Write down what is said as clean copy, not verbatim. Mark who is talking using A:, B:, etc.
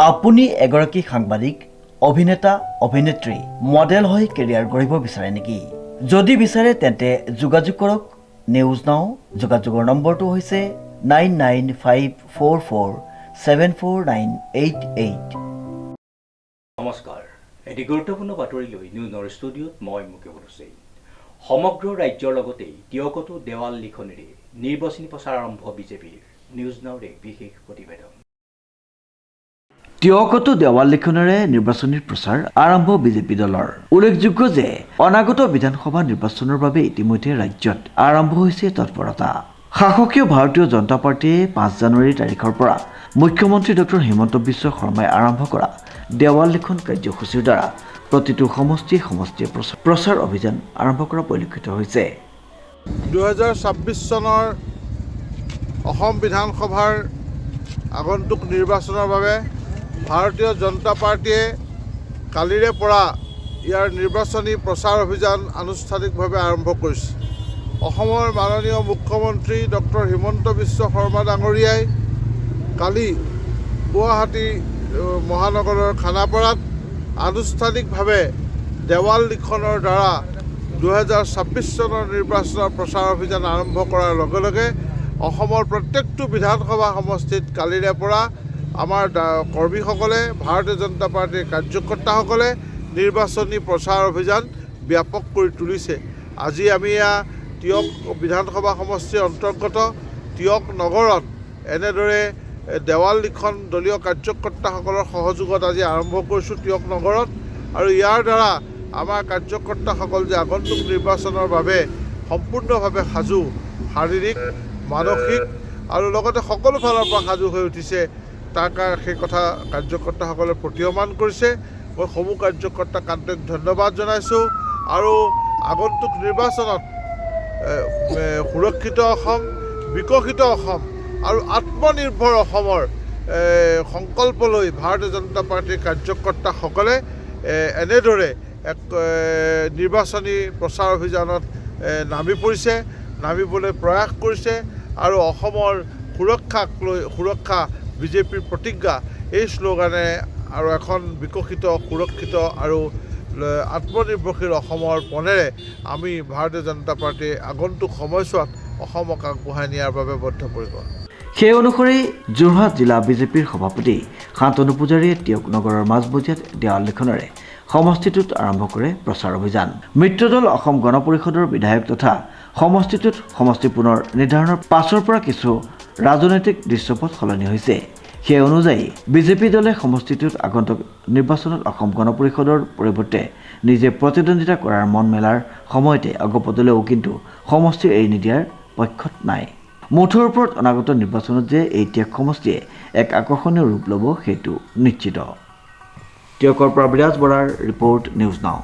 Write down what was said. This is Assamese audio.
A: আপুনি এগৰাকী সাংবাদিক, অভিনেতা, অভিনেত্ৰী, মডেল হৈ কেৰিয়াৰ গঢ়িব বিচাৰে নেকি? যদি বিচাৰে তেন্তে যোগাযোগ কৰক নিউজ নাও। যোগাযোগৰ নম্বৰটো হৈছে 9954474988।
B: নমস্কাৰ, এটি গুৰুত্বপূৰ্ণ বাতৰি লৈ নিউজ নাওৰ ষ্টুডিঅ'ত মই মুকেশ হুছেইন। সমগ্ৰ ৰাজ্যৰ লগতে তিয়কতো দেৱাল লিখনিৰে নিৰ্বাচনী প্ৰচাৰ আৰম্ভ বিজেপিৰ। নিউজ নাওৰ এক বিশেষ প্ৰতিবেদন।
A: তিয়কতো দেৱাল লিখনেৰে নিৰ্বাচনী প্ৰচাৰ আৰম্ভ বিজেপি দলৰ। উল্লেখযোগ্য যে অনাগত বিধানসভা নিৰ্বাচনৰ বাবে ইতিমধ্যে ৰাজ্যত আৰম্ভ হৈছে তৎপৰতা। শাসকীয় ভাৰতীয় জনতা পাৰ্টীয়ে 5 জানুৱাৰী তাৰিখৰ পৰা মুখ্যমন্ত্ৰী ডক্টৰ হিমন্ত বিশ্ব শৰ্মাই আৰম্ভ কৰা দেৱাল লিখন কাৰ্যসূচীৰ দ্বাৰা প্ৰতিটো সমষ্টিয়ে প্ৰচাৰ অভিযান আৰম্ভ কৰা পৰিলক্ষিত হৈছে।
C: 2026 চনৰ অসম বিধানসভাৰ আগন্তুক নিৰ্বাচনৰ বাবে ভাৰতীয় জনতা পাৰ্টীয়ে কালিৰে পৰা ইয়াৰ নিৰ্বাচনী প্ৰচাৰ অভিযান আনুষ্ঠানিকভাৱে আৰম্ভ কৰিছে। অসমৰ মাননীয় মুখ্যমন্ত্ৰী ডক্টৰ হিমন্ত বিশ্ব শৰ্মা ডাঙৰীয়াই কালি গুৱাহাটী মহানগৰৰ খানাপাৰাত আনুষ্ঠানিকভাৱে দেৱাল লিখনৰ দ্বাৰা 2026 চনৰ নিৰ্বাচনৰ প্ৰচাৰ অভিযান আৰম্ভ কৰাৰ লগে লগে অসমৰ প্ৰত্যেকটো বিধানসভা সমষ্টিত কালিৰে পৰা আমাৰ কৰ্মীসকলে, ভাৰতীয় জনতা পাৰ্টীৰ কাৰ্যকৰ্তাসকলে নিৰ্বাচনী প্ৰচাৰ অভিযান ব্যাপক কৰি তুলিছে। আজি আমি তিয়ক বিধানসভা সমষ্টিৰ অন্তৰ্গত তিয়ক নগৰত এনেদৰে দেৱাল লিখন দলীয় কাৰ্যকৰ্তাসকলৰ সহযোগত আজি আৰম্ভ কৰিছোঁ তিয়ক নগৰত। আৰু ইয়াৰ দ্বাৰা আমাৰ কাৰ্যকৰ্তাসকল যে আগন্তুক নিৰ্বাচনৰ বাবে সম্পূৰ্ণভাৱে সাজু, শাৰীৰিক, মানসিক আৰু লগতে সকলো ফালৰ পৰা সাজু হৈ উঠিছে, তাক সেই কথা কাৰ্যকৰ্তাসকলে প্ৰতীয়মান কৰিছে। মই সমূহ কাৰ্যকৰ্তাক আন্তৰিক ধন্যবাদ জনাইছোঁ। আৰু আগন্তুক নিৰ্বাচনত সুৰক্ষিত অসম, বিকশিত অসম আৰু আত্মনিৰ্ভৰ অসমৰ সংকল্প লৈ ভাৰতীয় জনতা পাৰ্টীৰ কাৰ্যকৰ্তাসকলে এনেদৰে এক নিৰ্বাচনী প্ৰচাৰ অভিযানত নামিবলৈ প্ৰয়াস কৰিছে। আৰু অসমৰ সুৰক্ষা বিজেপিৰ প্ৰতিজ্ঞা, এই শ্লোগানে আৰু এখন বিকশিত, সুৰক্ষিত আৰু আত্মনিৰ্ভৰশীল অসমৰ পণেৰে আমি ভাৰতীয় জনতা পাৰ্টীয়ে আগন্তুক সময়ছোৱাত অসমক আগবঢ়াই নিয়াৰ বাবে বদ্ধপৰিকৰ।
A: সেই অনুসৰি যোৰহাট জিলা বিজেপিৰ সভাপতি শান্তনু পূজাৰীয়ে তিয়ক নগৰৰ মাজমজিয়াত দেৱাল লিখনেৰে সমষ্টিটোত আৰম্ভ কৰে প্ৰচাৰ অভিযান। মিত্ৰদল অসম গণ পৰিষদৰ বিধায়ক তথা সমষ্টিটোত সমষ্টি পুনৰ নিৰ্ধাৰণৰ পাছৰ পৰা কিছু ৰাজনৈতিক দৃশ্যপট সলনি হৈছে। সেই অনুযায়ী বিজেপি দলে সমষ্টিটোত আগন্তুক নিৰ্বাচনত অসম গণ পৰিষদৰ পৰিৱৰ্তে নিজে প্ৰতিদ্বন্দ্বিতা কৰাৰ মন মেলাৰ সময়তে অগপদলেও কিন্তু সমষ্টি এৰি নিদিয়াৰ পক্ষত নাই। মুঠৰ ওপৰত অনাগত নিৰ্বাচনত যে এই তিয়ক সমষ্টিয়ে এক আকৰ্ষণীয় ৰূপ ল'ব সেইটো নিশ্চিত। তিয়কৰ পৰা বিৰাজ বৰাৰ ৰিপৰ্ট, নিউজ নাও।